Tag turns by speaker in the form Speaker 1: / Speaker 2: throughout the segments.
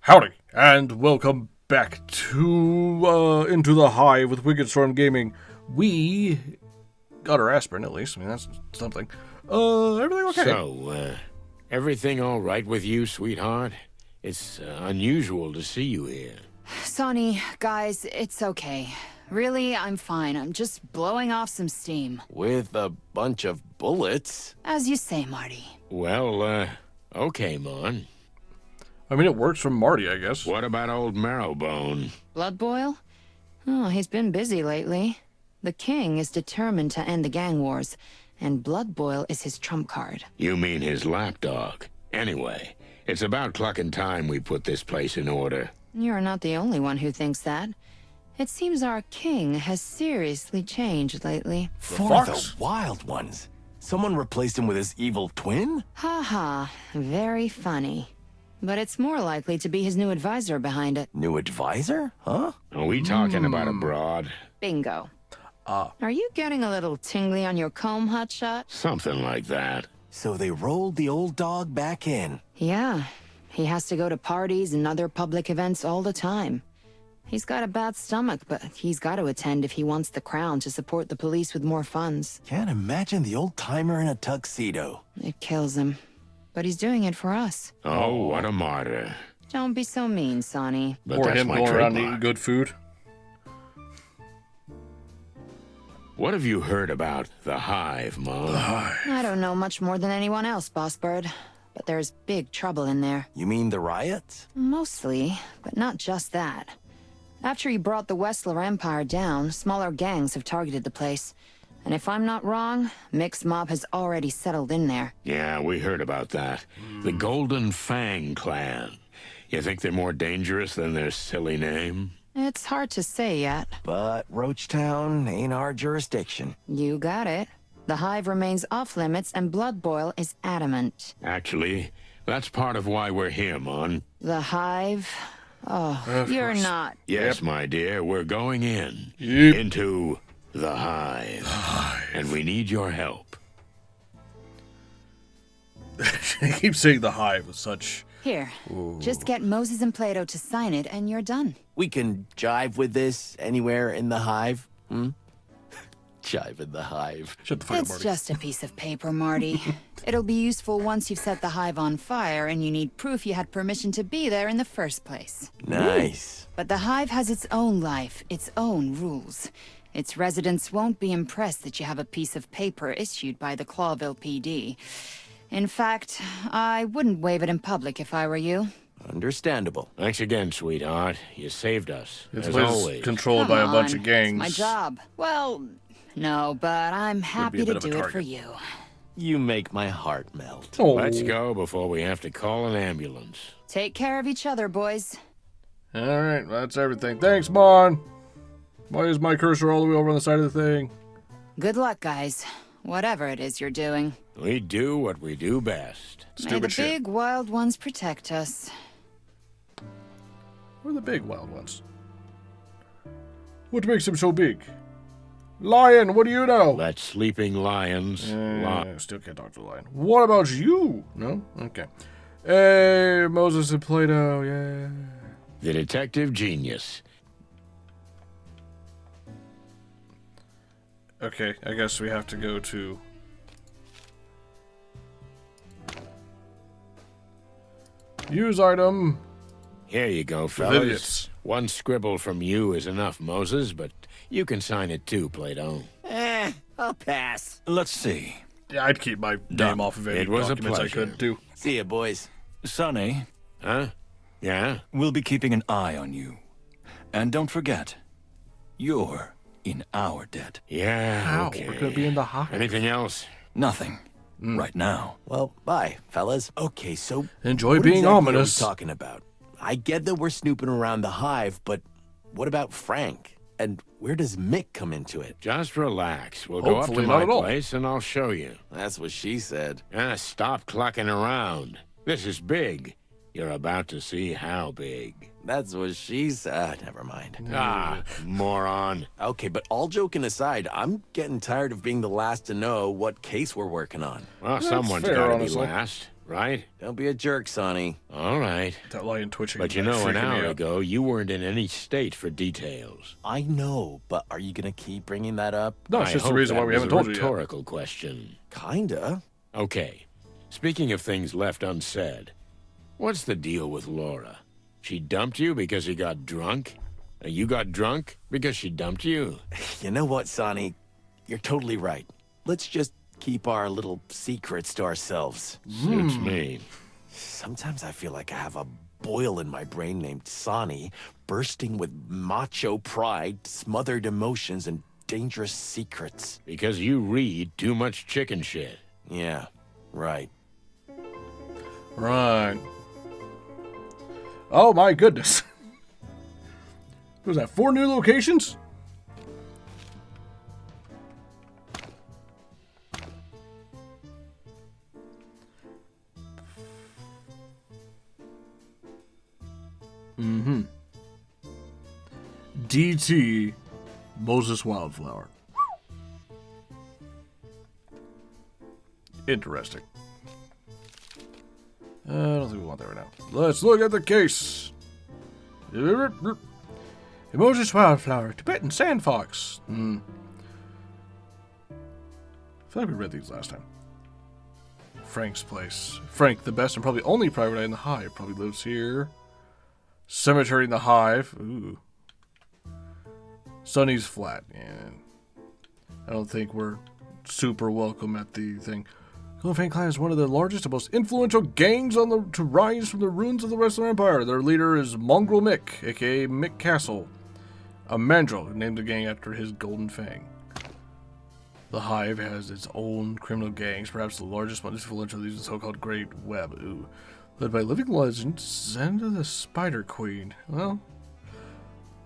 Speaker 1: Howdy, and welcome back to Into the Hive with Wickedstorm Gaming. We got our aspirin, at least. I mean, that's something. Everything okay?
Speaker 2: So, everything all right with you, sweetheart? It's unusual to see you here.
Speaker 3: Sonny, guys, it's okay. Really, I'm fine. I'm just blowing off some steam.
Speaker 4: With a bunch of bullets?
Speaker 3: As you say, Marty.
Speaker 2: Well, okay, Mon.
Speaker 1: I mean, it works for Marty, I guess.
Speaker 2: What about old Marrowbone?
Speaker 3: Blood Boil? Oh, he's been busy lately. The king is determined to end the gang wars, and Blood Boil is his trump card.
Speaker 2: You mean his lapdog. Anyway, it's about clucking time we put this place in order.
Speaker 3: You're not the only one who thinks that. It seems our king has seriously changed lately.
Speaker 4: For
Speaker 1: Fox?
Speaker 4: the wild ones. Someone replaced him with his evil twin?
Speaker 3: Ha, very funny. But it's more likely to be his new advisor behind it.
Speaker 4: New advisor? Huh?
Speaker 2: Are we talking about a broad?
Speaker 3: Bingo. Are you getting a little tingly on your comb, Hotshot?
Speaker 2: Something like that.
Speaker 4: So they rolled the old dog back in.
Speaker 3: Yeah. He has to go to parties and other public events all the time. He's got a bad stomach, but he's got to attend if he wants the crown to support the police with more funds.
Speaker 4: Can't imagine the old timer in a tuxedo.
Speaker 3: It kills him. But he's doing it for us.
Speaker 2: Oh, what a martyr.
Speaker 3: Don't be so mean, Sonny.
Speaker 2: But
Speaker 1: Or
Speaker 2: that's
Speaker 1: him
Speaker 2: my
Speaker 1: going around
Speaker 2: trademark.
Speaker 1: eating good food.
Speaker 2: What have you heard about the Hive, Mon?
Speaker 3: I don't know much more than anyone else, Boss Bird. But there's big trouble in there.
Speaker 4: You mean the riots?
Speaker 3: Mostly, but not just that. After he brought the Westler Empire down, smaller gangs have targeted the place. And if I'm not wrong, Mixed Mob has already settled in there.
Speaker 2: Yeah, we heard about that. The Golden Fang Clan. You think they're more dangerous than their silly name?
Speaker 3: It's hard to say yet.
Speaker 4: But Roachtown ain't our jurisdiction.
Speaker 3: You got it. The Hive remains off limits and Blood Boil is adamant.
Speaker 2: Actually, that's part of why we're here, Mon.
Speaker 3: The Hive? Oh,
Speaker 1: Of
Speaker 3: you're
Speaker 1: course.
Speaker 3: not.
Speaker 2: Yes, my dear, we're going in.
Speaker 1: Yep.
Speaker 2: Into the Hive. And we need your help.
Speaker 1: He keeps saying the Hive with such...
Speaker 3: Here, just get Moses and Plato to sign it and you're done.
Speaker 4: We can jive with this anywhere in the hive? Jive in the hive.
Speaker 1: Shut the fuck up,
Speaker 3: It's
Speaker 1: Marty.
Speaker 3: just a piece of paper, Marty. It'll be useful once you've set the Hive on fire and you need proof you had permission to be there in the first place.
Speaker 4: Nice.
Speaker 3: But the Hive has its own life, its own rules. Its residents won't be impressed that you have a piece of paper issued by the Clawville PD. In fact, I wouldn't wave it in public if I were you.
Speaker 4: Understandable.
Speaker 2: Thanks again, sweetheart. You saved us.
Speaker 1: This
Speaker 2: as
Speaker 1: place
Speaker 2: always.
Speaker 1: is controlled
Speaker 3: Come
Speaker 1: by a bunch
Speaker 3: on,
Speaker 1: of gangs.
Speaker 3: It's my job. Well, no, but I'm happy
Speaker 1: a
Speaker 3: to
Speaker 1: bit of a
Speaker 3: do it
Speaker 1: target.
Speaker 3: for you.
Speaker 4: You make my heart melt.
Speaker 1: Oh.
Speaker 2: Let's go before we have to call an ambulance.
Speaker 3: Take care of each other, boys.
Speaker 1: Alright, that's everything. Thanks, Mon. Why is my cursor all the way over on the side of the thing?
Speaker 3: Good luck, guys. Whatever it is you're doing.
Speaker 2: We do what we do best.
Speaker 3: May the
Speaker 1: Stupid shit.
Speaker 3: big wild ones protect us.
Speaker 1: We're the big wild ones. What makes him so big? Lion, what do you know?
Speaker 2: Let sleeping lions lie.
Speaker 1: Still can't talk to the lion. What about you? No? Okay. Hey, Moses and Plato, yeah.
Speaker 2: The detective genius.
Speaker 1: Okay, I guess we have to go to... Use item.
Speaker 2: Here you go, fellas.
Speaker 1: Civilians.
Speaker 2: One scribble from you is enough, Moses, but you can sign it too, Plato.
Speaker 4: I'll pass.
Speaker 5: Let's see.
Speaker 1: Yeah, I'd keep my name off of any
Speaker 2: It was a
Speaker 1: documents I
Speaker 2: pleasure.
Speaker 1: could, too.
Speaker 4: See ya, boys.
Speaker 5: Sonny,
Speaker 2: Huh? Yeah?
Speaker 5: we'll be keeping an eye on you. And don't forget, you're in our debt.
Speaker 2: Yeah,
Speaker 1: How?
Speaker 2: okay.
Speaker 1: We're gonna be in the Hive.
Speaker 5: Anything else? Nothing. Right now.
Speaker 4: Well, bye, fellas. Okay, so
Speaker 1: Enjoy
Speaker 4: what
Speaker 1: being
Speaker 4: exactly
Speaker 1: ominous.
Speaker 4: Are we talking about? I get that we're snooping around the hive, but what about Frank? And where does Mick come into it?
Speaker 2: Just relax. We'll go up
Speaker 1: Hopefully
Speaker 2: to
Speaker 1: not
Speaker 2: my
Speaker 1: at all.
Speaker 2: place and I'll show you.
Speaker 4: That's what she said.
Speaker 2: Stop clucking around. This is big. You're about to see how big.
Speaker 4: That's what she said. Never mind.
Speaker 2: Ah, moron.
Speaker 4: Okay, but all joking aside, I'm getting tired of being the last to know what case we're working on.
Speaker 2: Well,
Speaker 1: That's
Speaker 2: someone's
Speaker 1: fair,
Speaker 2: got to be
Speaker 1: honestly.
Speaker 2: last. right?
Speaker 4: Don't be a jerk, Sonny.
Speaker 2: All right.
Speaker 1: That lion twitching.
Speaker 2: But
Speaker 1: is
Speaker 2: you know, an
Speaker 1: freaking me
Speaker 2: hour
Speaker 1: out.
Speaker 2: ago, you weren't in any state for details.
Speaker 4: I know, but are you gonna keep bringing that up?
Speaker 1: No, it's
Speaker 2: I
Speaker 1: just the
Speaker 2: hope
Speaker 1: reason
Speaker 2: that
Speaker 1: why we
Speaker 2: was
Speaker 1: haven't told you
Speaker 2: a
Speaker 1: yet.
Speaker 2: rhetorical question.
Speaker 4: Kinda.
Speaker 2: Okay. Speaking of things left unsaid, what's the deal with Laura? She dumped you because you got drunk? You got drunk because she dumped you?
Speaker 4: You know what, Sonny? You're totally right. Let's just keep our little secrets to ourselves.
Speaker 2: Suits me.
Speaker 4: Sometimes I feel like I have a boil in my brain named Sonny, bursting with macho pride, smothered emotions, and dangerous secrets.
Speaker 2: Because you read too much chicken shit.
Speaker 4: Yeah, right.
Speaker 1: Right. Oh my goodness. What was that, 4 new locations? DT Moses Wildflower. Interesting. I don't think we want that right now. Let's look at the case. Moses Wildflower, Tibetan Sand Fox. I feel like we read these last time. Frank's place. Frank, the best and probably only private eye in the Hive, probably lives here. Cemetery in the Hive. Ooh. Sonny's Flat. Yeah. I don't think we're super welcome at the thing. Golden Fang Clan is one of the largest and most influential gangs to rise from the ruins of the Wrestler Empire. Their leader is Mongrel Mick, aka Mick Castle, a mandrill who named the gang after his golden fang. The Hive has its own criminal gangs, perhaps the largest most influential of these is the so-called Great Web. Ooh. Led by living legend Zenda the Spider Queen. Well,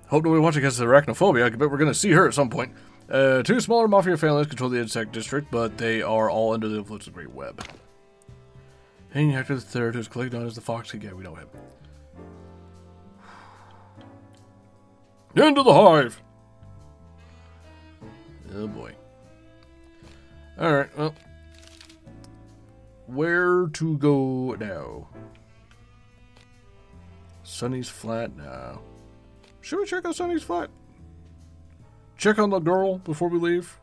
Speaker 1: hope nobody watching has arachnophobia. I bet we're going to see her at some point. 2 smaller mafia families control the insect district, but they are all under the influence of the Great Web. Hanging after the third, who's collected on as the Fox again. We know him. Into the Hive! Oh boy. Alright, well. Where to go now? Sunny's Flat now. Should we check out Sunny's Flat? Check on the girl before we leave?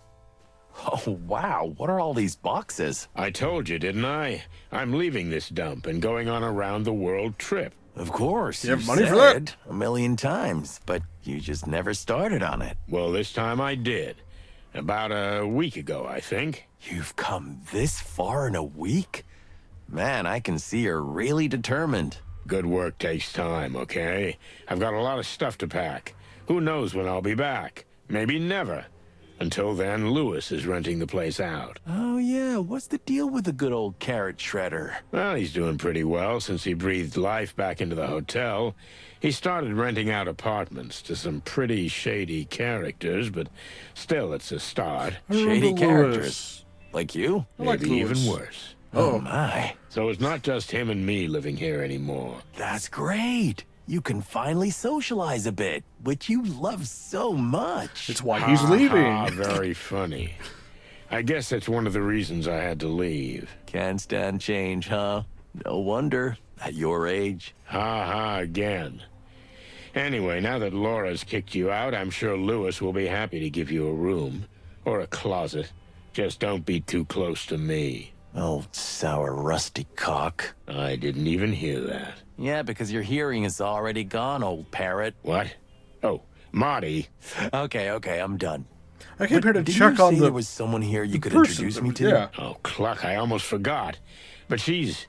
Speaker 4: Oh, wow. What are all these boxes?
Speaker 2: I told you, didn't I? I'm leaving this dump and going on a round-the-world trip.
Speaker 4: Of course.
Speaker 1: You have money for that?
Speaker 4: said a million times, but you just never started on it.
Speaker 2: Well, this time I did. About a week ago, I think.
Speaker 4: You've come this far in a week? Man, I can see you're really determined.
Speaker 2: Good work takes time, okay? I've got a lot of stuff to pack. Who knows when I'll be back? Maybe never. Until then, Lewis is renting the place out.
Speaker 4: Oh, yeah. What's the deal with the good old carrot shredder?
Speaker 2: Well, he's doing pretty well since he breathed life back into the hotel. He started renting out apartments to some pretty shady characters, but still, it's a start.
Speaker 4: Shady
Speaker 1: Lewis.
Speaker 4: characters. Like you?
Speaker 1: I like
Speaker 2: Maybe
Speaker 1: Lewis.
Speaker 2: even worse.
Speaker 4: Oh, my.
Speaker 2: So it's not just him and me living here anymore.
Speaker 4: That's great. You can finally socialize a bit, which you love so much.
Speaker 1: It's why he's leaving.
Speaker 2: Ah, very funny. I guess that's one of the reasons I had to leave.
Speaker 4: Can't stand change, huh? No wonder. At your age.
Speaker 2: Ha ha again. Anyway, now that Laura's kicked you out, I'm sure Lewis will be happy to give you a room. Or a closet. Just don't be too close to me.
Speaker 4: Old sour rusty cock.
Speaker 2: I didn't even hear that.
Speaker 4: Yeah, because your hearing is already gone, old parrot.
Speaker 2: What? Oh, Marty.
Speaker 4: Okay, I'm done.
Speaker 1: I came here to
Speaker 4: Did
Speaker 1: check
Speaker 4: you
Speaker 1: on
Speaker 4: say
Speaker 1: the
Speaker 4: there was someone here you could
Speaker 1: person
Speaker 4: introduce
Speaker 1: that
Speaker 4: me
Speaker 1: was-
Speaker 4: to?
Speaker 1: Yeah.
Speaker 2: Oh, Cluck, I almost forgot. But she's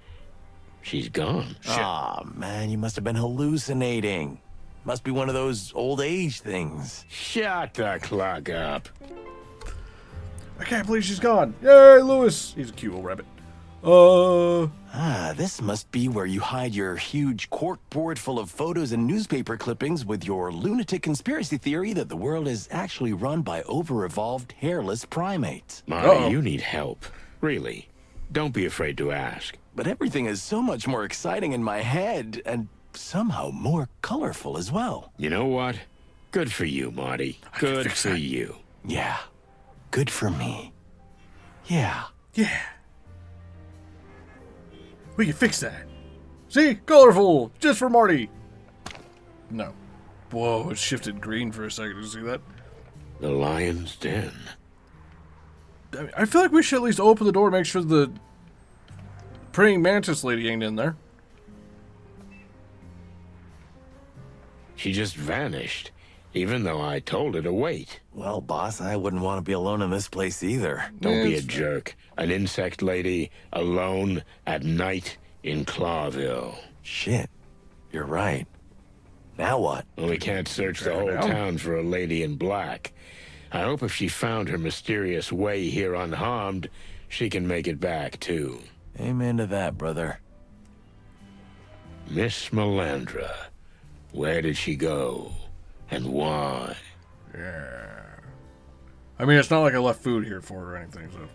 Speaker 2: gone.
Speaker 4: Aw, man, you must have been hallucinating. Must be one of those old age things.
Speaker 2: Shut the Cluck up.
Speaker 1: I can't believe she's gone. Yay, Lewis. He's a cute old rabbit.
Speaker 4: This must be where you hide your huge corkboard full of photos and newspaper clippings with your lunatic conspiracy theory that the world is actually run by over-evolved, hairless primates.
Speaker 2: Marty,
Speaker 1: Uh-oh.
Speaker 2: you need help. Really. Don't be afraid to ask.
Speaker 4: But everything is so much more exciting in my head, and somehow more colorful as well.
Speaker 2: You know what? Good for you, Marty. Good
Speaker 1: fix
Speaker 2: for
Speaker 1: that.
Speaker 2: you.
Speaker 4: Yeah, good for me. Yeah.
Speaker 1: Yeah. We can fix that. See? Colorful! Just for Marty! No. Whoa, it shifted green for a second. Did you see that?
Speaker 2: The lion's den.
Speaker 1: I feel like we should at least open the door and make sure the praying mantis lady ain't in there.
Speaker 2: She just vanished, even though I told her to wait.
Speaker 4: Well, boss, I wouldn't want to be alone in this place either.
Speaker 2: Don't be a jerk. An insect lady alone at night in Clawville.
Speaker 4: Shit. You're right. Now what?
Speaker 2: Well, we can't search the whole town for a lady in black. I hope if she found her mysterious way here unharmed, she can make it back, too.
Speaker 4: Amen to that, brother.
Speaker 2: Miss Melandra. Where did she go? And why?
Speaker 1: Yeah. I mean, it's not like I left food here for her or anything, so...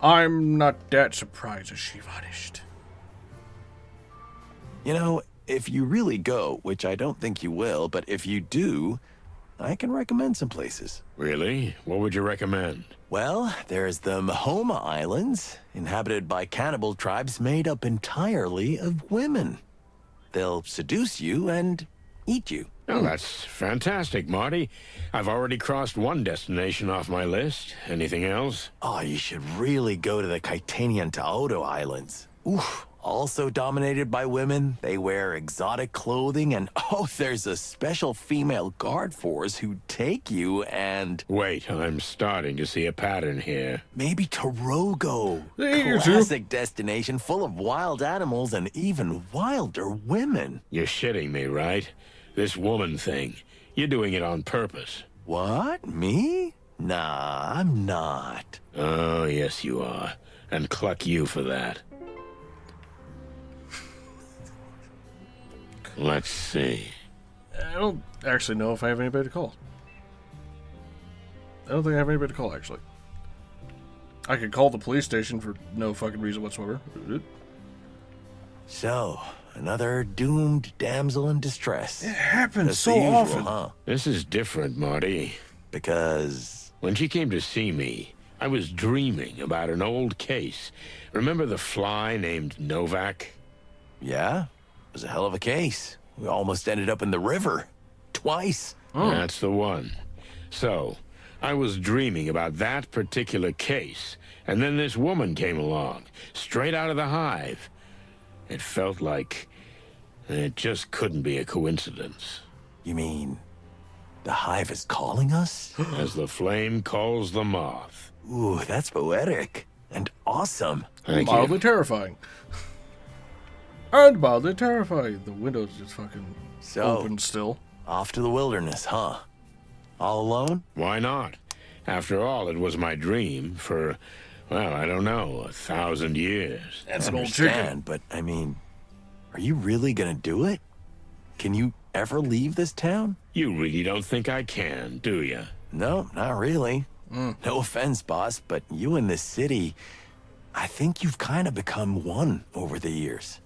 Speaker 1: I'm not that surprised that she vanished.
Speaker 4: You know, if you really go, which I don't think you will, but if you do, I can recommend some places.
Speaker 2: Really? What would you recommend?
Speaker 4: Well, there's the Mahoma Islands, inhabited by cannibal tribes made up entirely of women. They'll seduce you and eat you.
Speaker 2: Oh, that's fantastic, Marty. I've already crossed one destination off my list. Anything else?
Speaker 4: Oh, you should really go to the Kaitanian Taoto Islands. Oof. Also dominated by women, they wear exotic clothing, and oh, there's a special female guard force who take you and...
Speaker 2: Wait, I'm starting to see a pattern here.
Speaker 4: Maybe Torogo.
Speaker 1: Hey, you two.
Speaker 4: Classic destination full of wild animals and even wilder women.
Speaker 2: You're shitting me, right? This woman thing. You're doing it on purpose.
Speaker 4: What? Me? Nah, I'm not.
Speaker 2: Oh, yes, you are. And cluck you for that. Let's see.
Speaker 1: I don't actually know if I have anybody to call. I don't think I have anybody to call, actually. I could call the police station for no fucking reason whatsoever.
Speaker 4: So, another doomed damsel in distress.
Speaker 1: It happens
Speaker 4: That's
Speaker 1: so
Speaker 4: the usual,
Speaker 1: often.
Speaker 4: huh?
Speaker 2: This is different, Marty.
Speaker 4: Because...
Speaker 2: When she came to see me, I was dreaming about an old case. Remember the fly named Novak?
Speaker 4: yeah, it was a hell of a case. We almost ended up in the river. Twice.
Speaker 2: That's the one. So, I was dreaming about that particular case, and then this woman came along, straight out of the Hive. It felt like it just couldn't be a coincidence.
Speaker 4: You mean, the Hive is calling us?
Speaker 2: As the flame calls the moth.
Speaker 4: Ooh, that's poetic. And awesome.
Speaker 2: Thank
Speaker 1: Mildly
Speaker 2: you.
Speaker 1: terrifying. And mildly terrifying. The window's just fucking
Speaker 4: So-
Speaker 1: open still.
Speaker 4: Off to the wilderness, huh? All alone?
Speaker 2: Why not? After all, it was my dream for, well, I don't know, 1,000 years.
Speaker 1: That's
Speaker 4: I
Speaker 1: an old chicken.
Speaker 4: understand, but I mean, are you really gonna do it? Can you ever leave this town?
Speaker 2: You really don't think I can, do you?
Speaker 4: No, not really. No offense, boss, but you and this city, I think you've kind of become one over the years.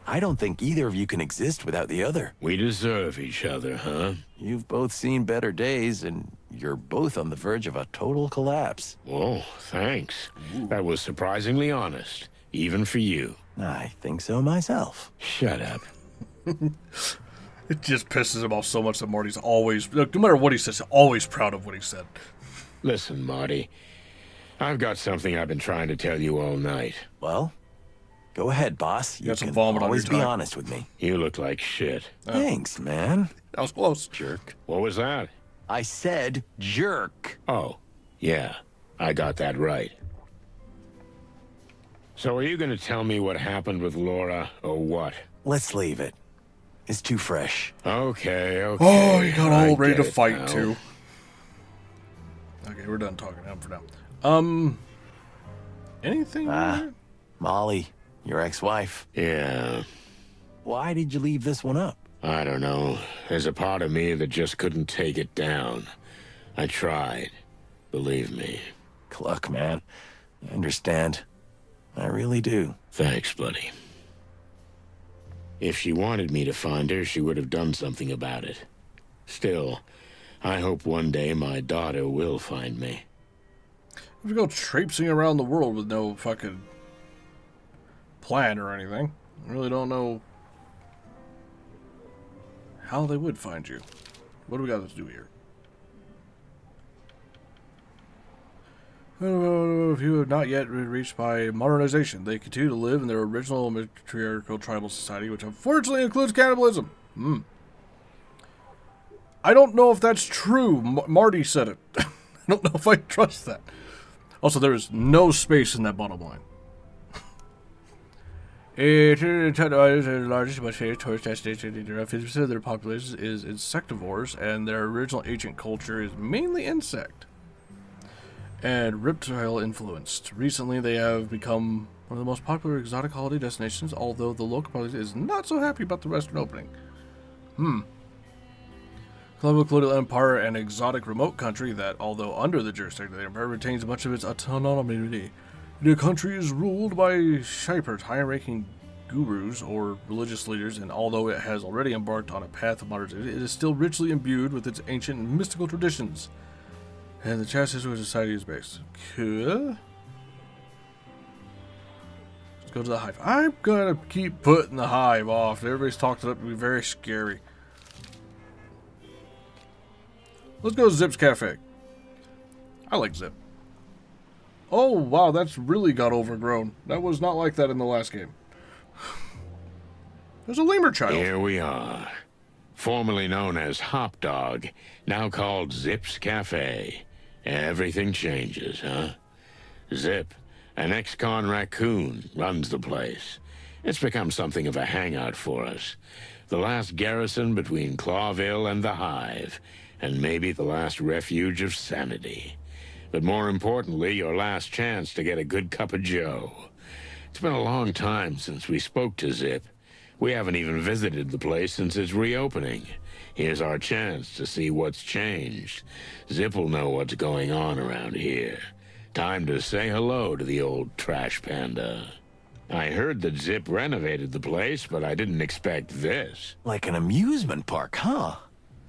Speaker 4: I don't think either of you can exist without the other.
Speaker 2: We deserve each other, huh?
Speaker 4: You've both seen better days, and you're both on the verge of a total collapse.
Speaker 2: Whoa, thanks. That was surprisingly honest, even for you.
Speaker 4: I think so myself.
Speaker 2: Shut up.
Speaker 1: It just pisses him off so much that Marty's always, look, no matter what he says, always proud of what he said.
Speaker 2: Listen, Marty. I've got something I've been trying to tell you all night.
Speaker 4: Well, go ahead, boss. You
Speaker 1: got some
Speaker 4: can
Speaker 1: vomit on
Speaker 4: always
Speaker 1: your
Speaker 4: be
Speaker 1: tongue.
Speaker 4: honest with me.
Speaker 2: You look like shit.
Speaker 4: Thanks, man.
Speaker 1: That was close.
Speaker 4: Jerk.
Speaker 2: What was that?
Speaker 4: I said jerk.
Speaker 2: Oh, yeah. I got that right. So are you going to tell me what happened with Laura, or what?
Speaker 4: Let's leave it. It's too fresh.
Speaker 2: Okay.
Speaker 1: Oh, you got all
Speaker 2: I
Speaker 1: ready
Speaker 2: get
Speaker 1: to
Speaker 2: it
Speaker 1: fight,
Speaker 2: now.
Speaker 1: too. Okay, we're done talking now for now. Anything? weird?
Speaker 4: Molly, your ex-wife.
Speaker 2: Yeah.
Speaker 4: Why did you leave this one up?
Speaker 2: I don't know. There's a part of me that just couldn't take it down. I tried. Believe me.
Speaker 4: Cluck, man. I understand. I really do.
Speaker 2: Thanks, buddy. If she wanted me to find her, she would have done something about it. Still, I hope one day my daughter will find me.
Speaker 1: If you go traipsing around the world with no fucking plan or anything. I really don't know how they would find you. What do we got to do here? If you have not yet reached by modernization, they continue to live in their original matriarchal tribal society, which unfortunately includes cannibalism. I don't know if that's true. Marty said it. I don't know if I trust that. Also, there is no space in that bottom line. The largest tourist destination. 50% of their population is insectivores, and their original ancient culture is mainly insect and reptile influenced. Recently, they have become one of the most popular exotic holiday destinations, although the local population is not so happy about the western opening. Global colonial empire, an exotic remote country that, although under the jurisdiction of the empire, retains much of its autonomy. The country is ruled by Shipers, high-ranking gurus or religious leaders, and although it has already embarked on a path of modernization, it is still richly imbued with its ancient and mystical traditions. And the chassis where society is based. Cool. Let's go to the Hive. I'm gonna keep putting the Hive off. Everybody's talked it up to be very scary. Let's go to Zip's Cafe. I like Zip. Oh, wow, that's really got overgrown. That was not like that in the last game. There's a lemur child.
Speaker 2: Here we are. Formerly known as Hop Dog, now called Zip's Cafe. Everything changes, huh? Zip, an ex-con raccoon, runs the place. It's become something of a hangout for us. The last garrison between Clawville and the Hive, and maybe the last refuge of sanity. But more importantly, your last chance to get a good cup of joe. It's been a long time since we spoke to Zip. We haven't even visited the place since its reopening. Here's our chance to see what's changed. Zip will know what's going on around here. Time to say hello to the old trash panda. I heard that Zip renovated the place, but I didn't expect this.
Speaker 4: Like an amusement park, huh?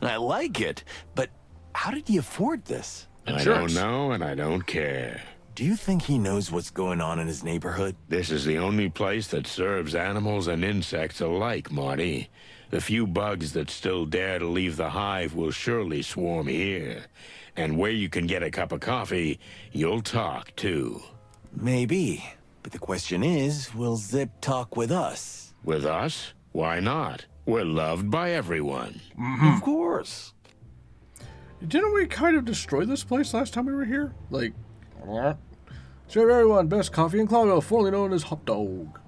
Speaker 4: I like it, but how did he afford this?
Speaker 2: I don't know, and I don't care.
Speaker 4: Do you think he knows what's going on in his neighborhood?
Speaker 2: This is the only place that serves animals and insects alike, Marty. The few bugs that still dare to leave the Hive will surely swarm here. And where you can get a cup of coffee, you'll talk, too.
Speaker 4: Maybe. But the question is, will Zip talk with us?
Speaker 2: With us? Why not? We're loved by everyone.
Speaker 4: Of course.
Speaker 1: Didn't we kind of destroy this place last time we were here? Like, serve everyone best coffee in Clawville, formerly known as Hop Dog.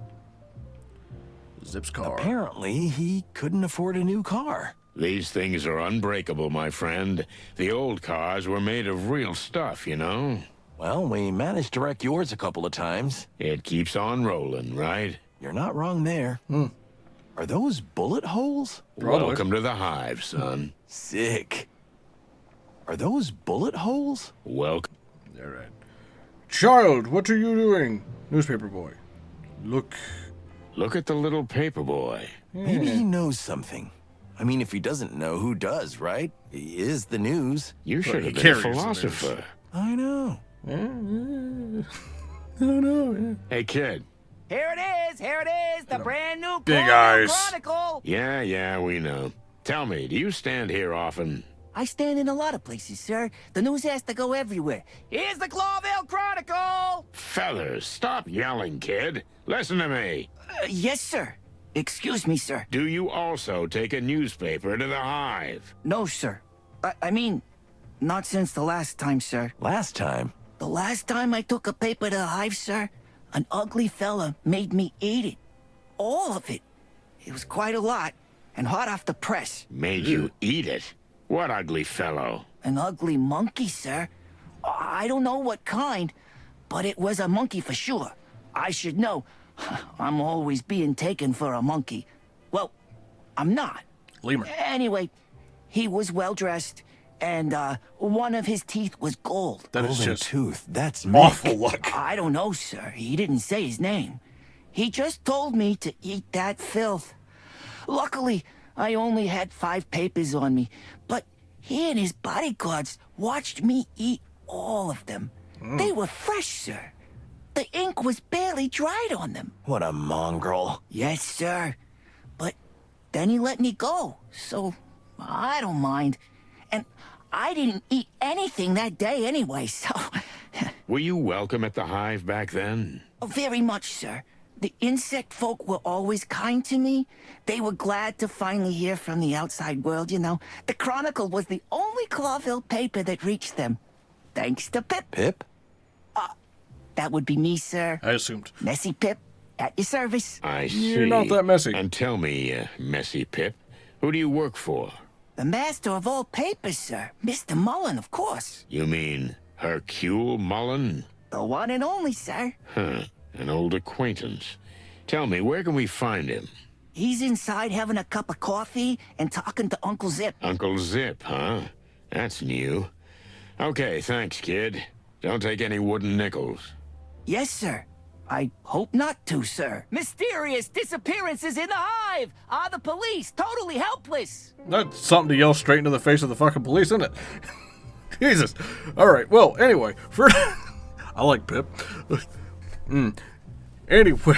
Speaker 1: Zip's car.
Speaker 4: Apparently, he couldn't afford a new car.
Speaker 2: These things are unbreakable, my friend. The old cars were made of real stuff, you know?
Speaker 4: Well, we managed to wreck yours a couple of times.
Speaker 2: It keeps on rolling, right?
Speaker 4: You're not wrong there. Are those bullet holes?
Speaker 1: Probably.
Speaker 2: Welcome to the Hive, son.
Speaker 4: Sick. Are those bullet holes?
Speaker 2: Welcome.
Speaker 1: All right. Child, what are you doing? Newspaper boy.
Speaker 2: Look at the little paper boy.
Speaker 4: Maybe he knows something. I mean, if he doesn't know, who does, right? He is the news.
Speaker 2: You should
Speaker 1: he
Speaker 2: have been a
Speaker 1: carries the
Speaker 2: philosopher.
Speaker 4: I know.
Speaker 2: Hey, kid.
Speaker 6: Here it is, the brand new
Speaker 1: Big
Speaker 6: Clawville
Speaker 1: eyes.
Speaker 6: Chronicle.
Speaker 2: Yeah, we know. Tell me, do you stand here often?
Speaker 6: I stand in a lot of places, sir. The news has to go everywhere. Here's the Clawville Chronicle!
Speaker 2: Fellas, stop yelling, kid. Listen to me.
Speaker 6: Yes, sir. Excuse me, sir.
Speaker 2: Do you also take a newspaper to the Hive?
Speaker 6: No, sir. I mean, not since the last time, sir.
Speaker 4: Last time.
Speaker 6: The last time I took a paper to the Hive, sir, an ugly fella made me eat it. All of it. It was quite a lot, and hot off the press.
Speaker 2: Made you eat it? What ugly fellow?
Speaker 6: An ugly monkey, sir. I don't know what kind, but it was a monkey for sure. I should know. I'm always being taken for a monkey. Well, I'm not.
Speaker 1: Lemur.
Speaker 6: Anyway, he was well-dressed, and one of his teeth was gold.
Speaker 1: That is
Speaker 4: Golden
Speaker 1: just
Speaker 4: tooth. That's
Speaker 1: awful luck.
Speaker 6: I don't know, sir. He didn't say his name. He just told me to eat that filth. Luckily, I only had 5 papers on me, but he and his bodyguards watched me eat all of them. They were fresh, sir. the ink was barely dried on them.
Speaker 4: What a mongrel.
Speaker 6: Yes, sir. But then he let me go, so I don't mind. And I didn't eat anything that day anyway, so...
Speaker 2: Were you welcome at the Hive back then?
Speaker 6: Oh, very much, sir. The insect folk were always kind to me. They were glad to finally hear from the outside world, you know. The Chronicle was the only Clawville paper that reached them. Thanks to Pip.
Speaker 4: Pip?
Speaker 6: That would be me, sir.
Speaker 1: I assumed.
Speaker 6: Messy Pip, at your service.
Speaker 2: I see.
Speaker 1: You're not that messy.
Speaker 2: And tell me, Messy Pip, who do you work for?
Speaker 6: The master of all papers, sir. Mr. Mullen, of course.
Speaker 2: You mean Hercule Mullen?
Speaker 6: The one and only, sir.
Speaker 2: Huh, an old acquaintance. Tell me, where can we find him?
Speaker 6: He's inside having a cup of coffee and talking to Uncle Zip.
Speaker 2: Uncle Zip, huh? That's new. Okay, thanks, kid. Don't take any wooden nickels.
Speaker 6: Yes, sir. I hope not to, sir.
Speaker 7: Mysterious disappearances in the Hive! Are the police totally helpless?
Speaker 1: That's something to yell straight into the face of the fucking police, isn't it? Jesus. All right. Well, anyway, for I like Pip. Anyway,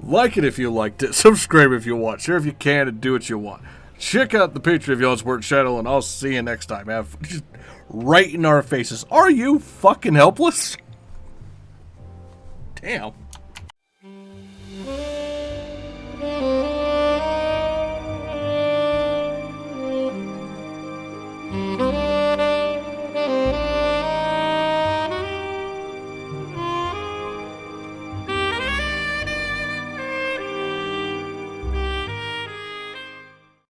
Speaker 1: like it if you liked it. Subscribe if you want. Share if you can, and do what you want. Check out the Patreon if y'all support Shadow, and I'll see you next time. Have just right in our faces. Are you fucking helpless? Damn.